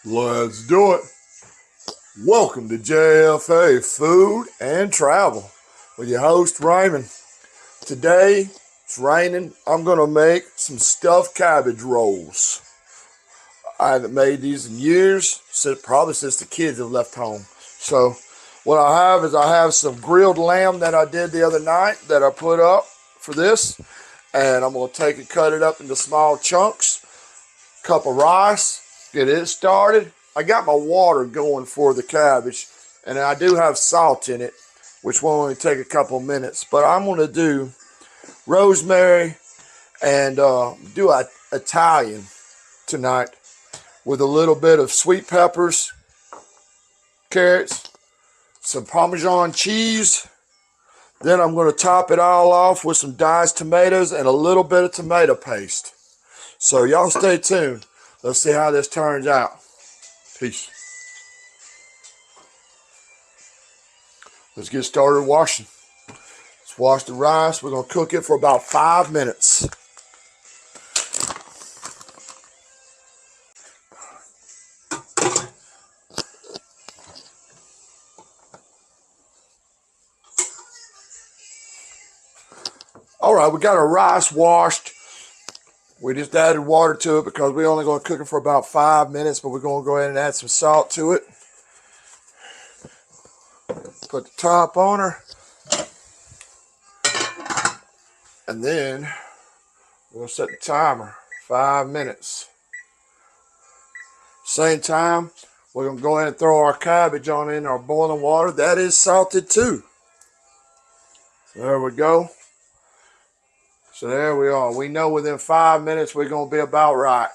Let's do it. Welcome to JFA Food and Travel with your host Raymond. Today it's raining. I'm going to make some stuffed cabbage rolls. I haven't made these in years, probably since the kids have left home. So what I have some grilled lamb that I did the other night that I put up for this. And I'm going to take and cut it up into small chunks. Cup of rice, get it started. I got my water going for the cabbage, and I do have salt in it, which will only take a couple minutes. But I'm going to do rosemary and do Italian tonight with a little bit of sweet peppers, carrots, some Parmesan cheese. Then I'm going to top it all off with some diced tomatoes and a little bit of tomato paste. So y'all stay tuned. Let's see how this turns out. Peace. Let's get started washing. Let's wash the rice. We're going to cook it for about 5 minutes. All right, we got our rice washed. We just added water to it because we're only going to cook it for about 5 minutes, but we're going to go ahead and add some salt to it. Put the top on her. And then we'll set the timer, 5 minutes. Same time, we're going to go ahead and throw our cabbage on in our boiling water. That is salted too. So there we go. So there we are. We know within 5 minutes we're going to be about right.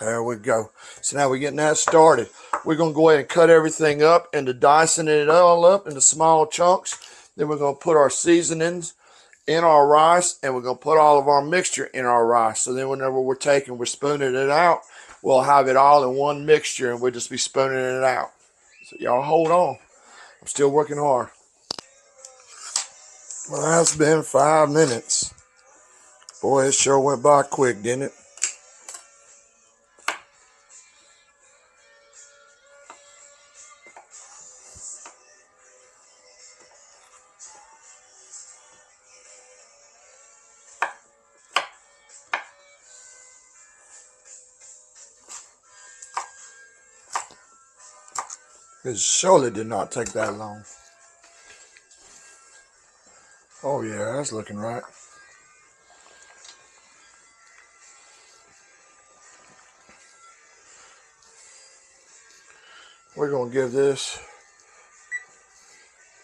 There we go. So now we're getting that started. We're going to go ahead and cut everything up into dicing it all up into small chunks. Then we're going to put our seasonings in our rice, and we're going to put all of our mixture in our rice. So then whenever we're spooning it out, we'll have it all in one mixture, and we'll just be spooning it out. So y'all hold on. I'm still working hard. Well, that's been 5 minutes. Boy, it sure went by quick, didn't it? It surely did not take that long. Oh yeah, that's looking right. We're going to give this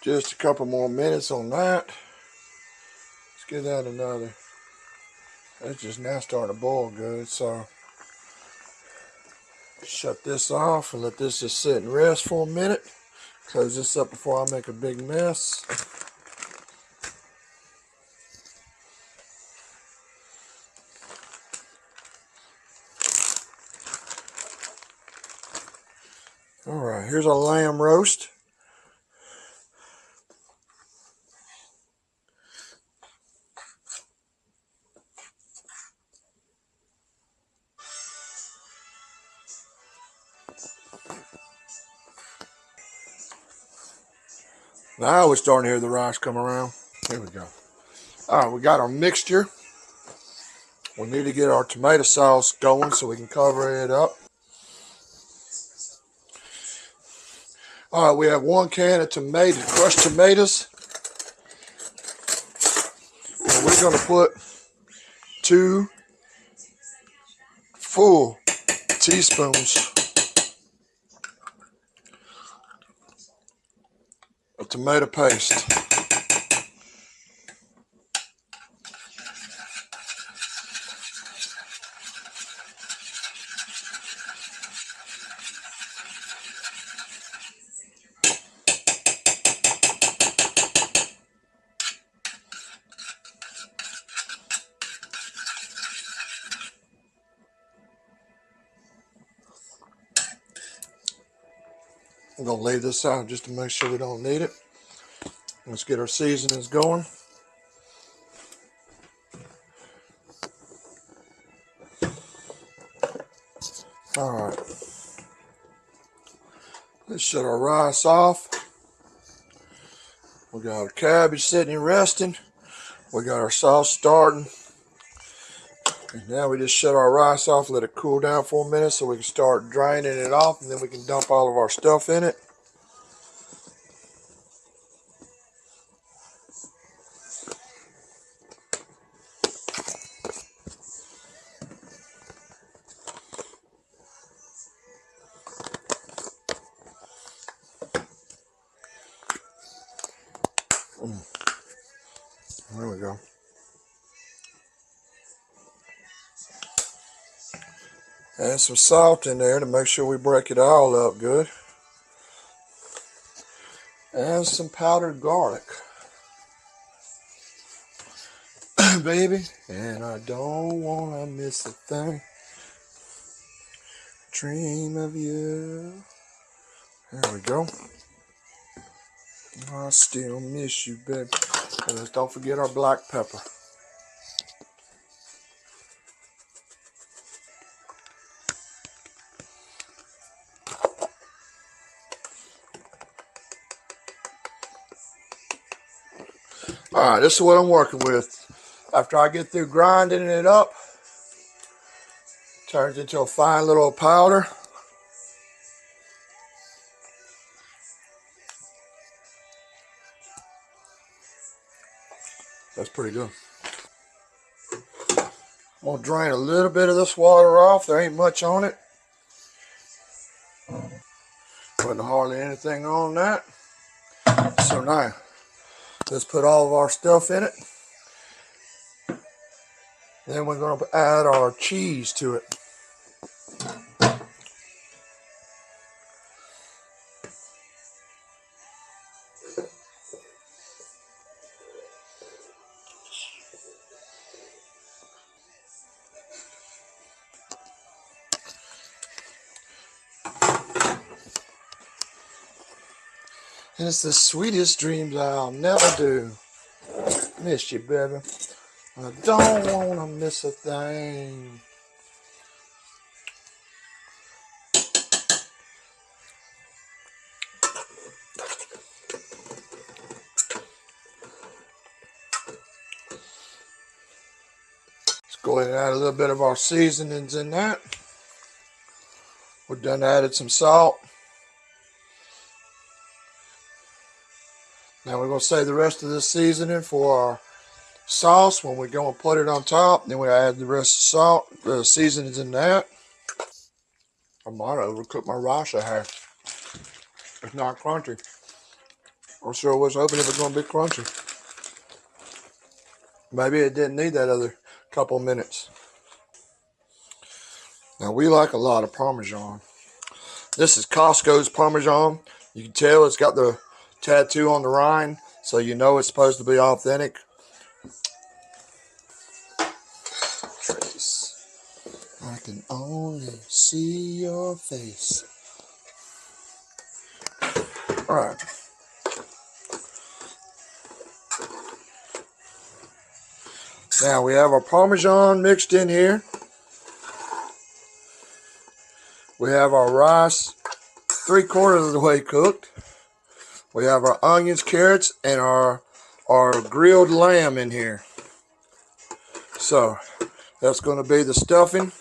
just a couple more minutes on that. Let's get that another. It's just now starting to boil good, so shut this off and let this just sit and rest for a minute. Close this up before I make a big mess. All right, here's our lamb roast. Now we're starting to hear the rice come around. Here we go. All right, we got our mixture. We need to get our tomato sauce going so we can cover it up. All right, we have 1 can of crushed tomatoes. And we're going to put 2 full teaspoons of tomato paste. I'm going to leave this out just to make sure we don't need it. Let's get our seasonings going. All right. Let's shut our rice off. We got our cabbage sitting and resting. We got our sauce starting. And now we just shut our rice off, let it cool down for a minute so we can start draining it off, and then we can dump all of our stuff in it. There we go. Add some salt in there to make sure we break it all up good. And some powdered garlic. Baby, and I don't want to miss a thing. Dream of you. There we go. I still miss you, baby. And let's don't forget our black pepper. Alright, this is what I'm working with. After I get through grinding it up, turns into a fine little powder. That's pretty good. I'm going to drain a little bit of this water off. There ain't much on it. Wasn't hardly anything on that. So now, let's put all of our stuff in it. Then we're going to add our cheese to it. And it's the sweetest dreams I'll never do. Miss you, baby. I don't want to miss a thing. Let's go ahead and add a little bit of our seasonings in that. We're done added some salt. Now we're going to save the rest of the seasoning for our sauce when we go and put it on top. Then we add the rest of salt, the seasonings in that. I might have overcooked my rice a half. It's not crunchy. I sure was hoping it was going to be crunchy. Maybe it didn't need that other couple minutes. Now we like a lot of Parmesan. This is Costco's Parmesan. You can tell it's got the tattoo on the rind, so you know it's supposed to be authentic. Trace. I can only see your face. Alright. Now we have our Parmesan mixed in here. We have our rice 3/4 of the way cooked. We have our onions, carrots, and our grilled lamb in here. So that's going to be the stuffing.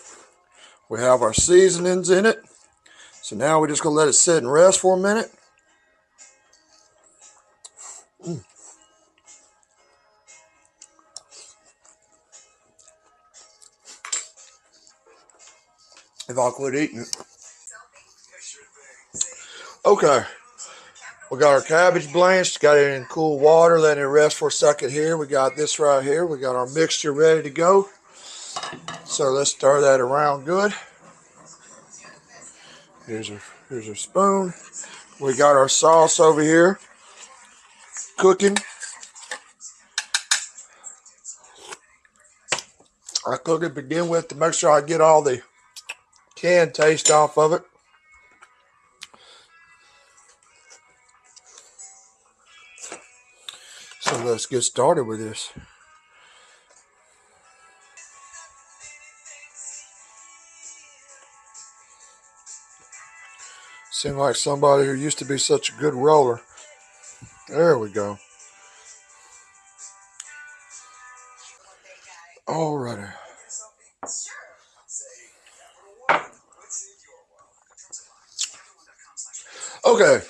We have our seasonings in it. So now we're just going to let it sit and rest for a minute. If I quit eating it. Okay. We got our cabbage blanched, got it in cool water, letting it rest for a second here. We got this right here. We got our mixture ready to go. So let's stir that around good. Here's our spoon. We got our sauce over here cooking. I cook it to begin with to make sure I get all the canned taste off of it. So let's get started with this. Seemed like somebody who used to be such a good roller. There we go. Alrighty. Okay,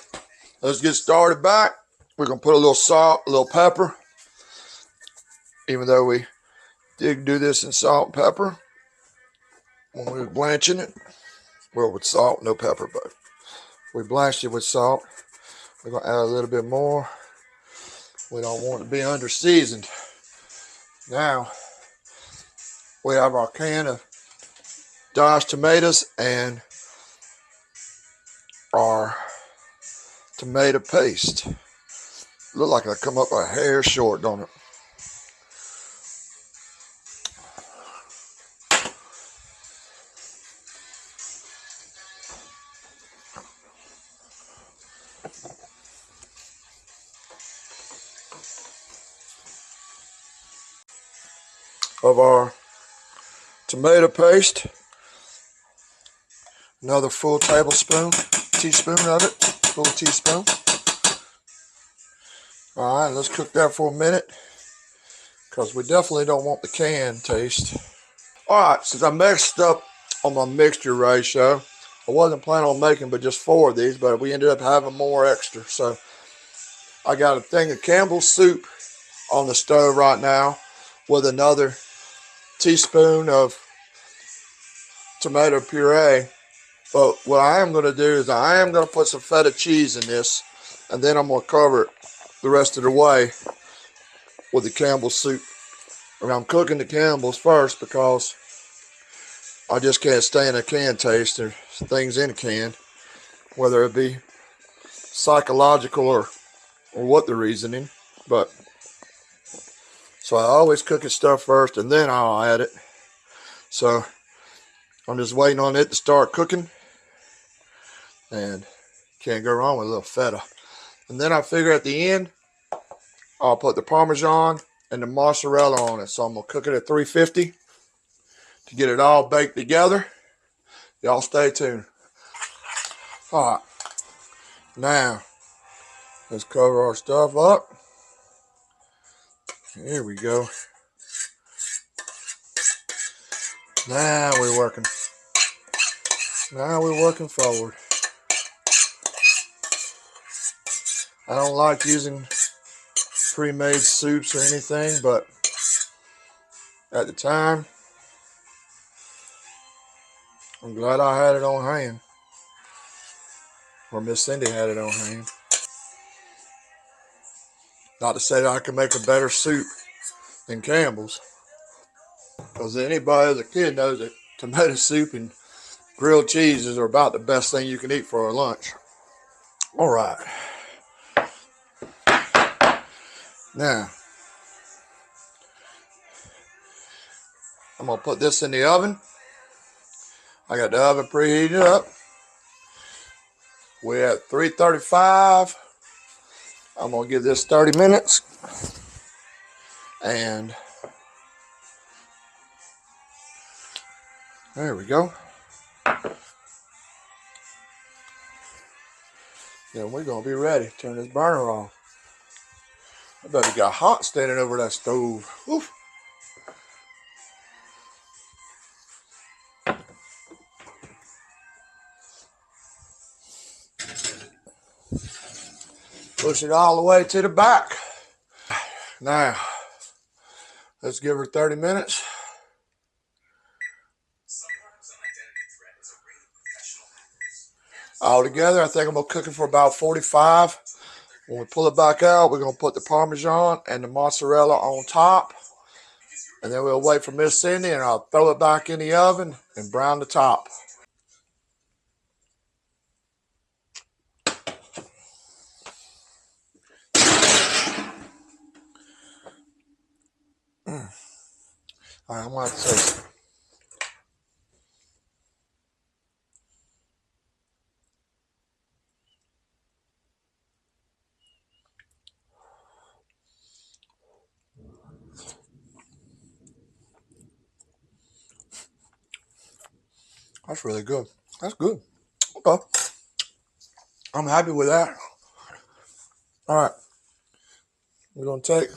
let's get started back. We're going to put a little salt, a little pepper. Even though we did do this in salt and pepper when we were blanching it. Well, with salt, no pepper, but we blanched it with salt. We're going to add a little bit more. We don't want it to be under seasoned. Now, we have our can of diced tomatoes and our tomato paste. Look like I come up a hair short, don't it? Of our tomato paste, another full teaspoon of it, full teaspoon. All right, let's cook that for a minute because we definitely don't want the canned taste. All right, since I messed up on my mixture ratio, I wasn't planning on making but just 4 of these, but we ended up having more extra. So I got a thing of Campbell's soup on the stove right now with another teaspoon of tomato puree. But what I am going to do is I am going to put some feta cheese in this, and then I'm going to cover it the rest of the way with the Campbell's soup. And I'm cooking the Campbell's first because I just can't stand a can taste. There's things in a can, whether it be psychological or what the reasoning. But so I always cook his stuff first and then I'll add it. So I'm just waiting on it to start cooking. And can't go wrong with a little feta. And then I figure at the end, I'll put the Parmesan and the mozzarella on it. So I'm going to cook it at 350 to get it all baked together. Y'all stay tuned. All right. Now, let's cover our stuff up. Here we go. Now we're working. Now we're working forward. I don't like using pre-made soups or anything, but at the time, I'm glad I had it on hand. Or Miss Cindy had it on hand. Not to say that I can make a better soup than Campbell's, because anybody as a kid knows that tomato soup and grilled cheeses are about the best thing you can eat for a lunch. All right. Now, I'm going to put this in the oven. I got the oven preheated up. We're at 335. I'm going to give this 30 minutes. And there we go. Then we're going to be ready. Turn this burner on. I bet it got hot standing over that stove. Oof. Push it all the way to the back. Now, let's give her 30 minutes. All together, I think I'm going to cook it for about 45. When we pull it back out, we're going to put the Parmesan and the mozzarella on top. And then we'll wait for Miss Cindy, and I'll throw it back in the oven and brown the top. All right, I'm going to have to say, that's really good. That's good. Okay. I'm happy with that. All right, we're gonna take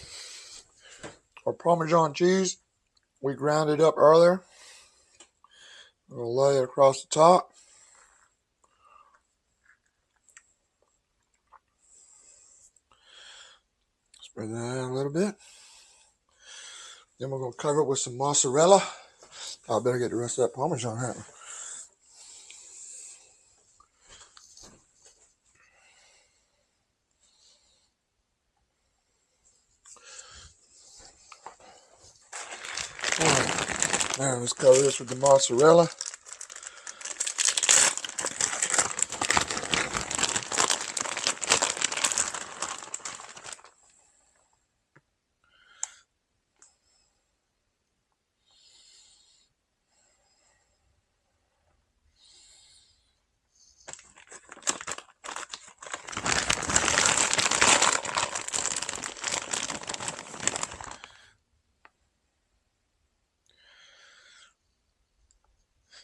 our Parmesan cheese. We ground it up earlier. We'll lay it across the top. Spread that out a little bit. Then we're gonna cover it with some mozzarella. I better get the rest of that Parmesan out. All right, now let's cover this with the mozzarella.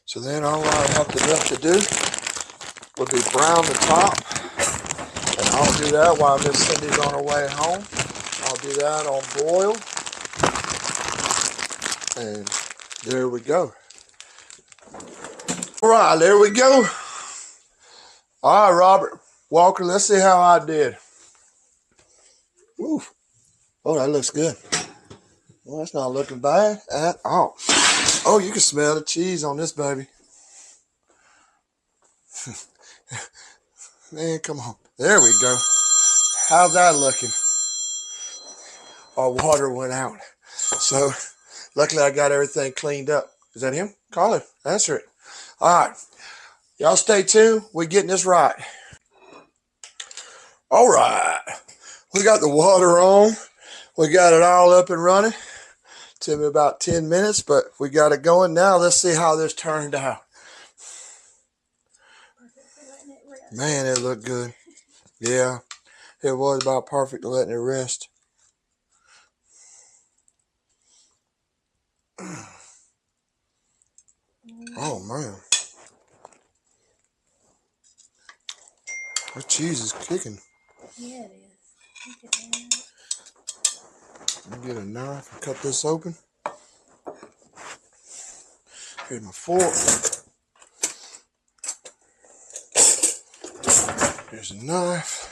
So then all I have left to do will be brown the top. And I'll do that while Miss Cindy's on her way home. I'll do that on broil. And there we go. All right, there we go. All right, Robert Walker, let's see how I did. Woo. Oh, that looks good. Well, that's not looking bad at all. Oh, you can smell the cheese on this baby. Man, come on. There we go. How's that looking? Our water went out. So, luckily I got everything cleaned up. Is that him? Call him. Answer it. All right. Y'all stay tuned. We're getting this right. All right. We got the water on. We got it all up and running. Took me about 10 minutes, but we got it going now. Let's see how this turned out. Man, it looked good. Yeah, it was about perfect letting it rest. Oh, man. That cheese is kicking. Yeah, it is. Look at that. Let me get a knife and cut this open. Here's my fork. Here's a knife.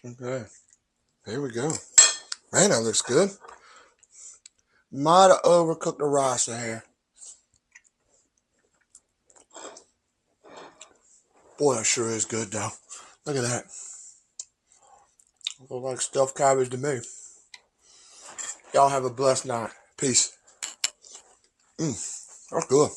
Okay, there we go. Man, that looks good. Might have overcooked the rice there. Boy, that sure is good, though. Look at that. Looks like stuffed cabbage to me. Y'all have a blessed night. Peace. That's good.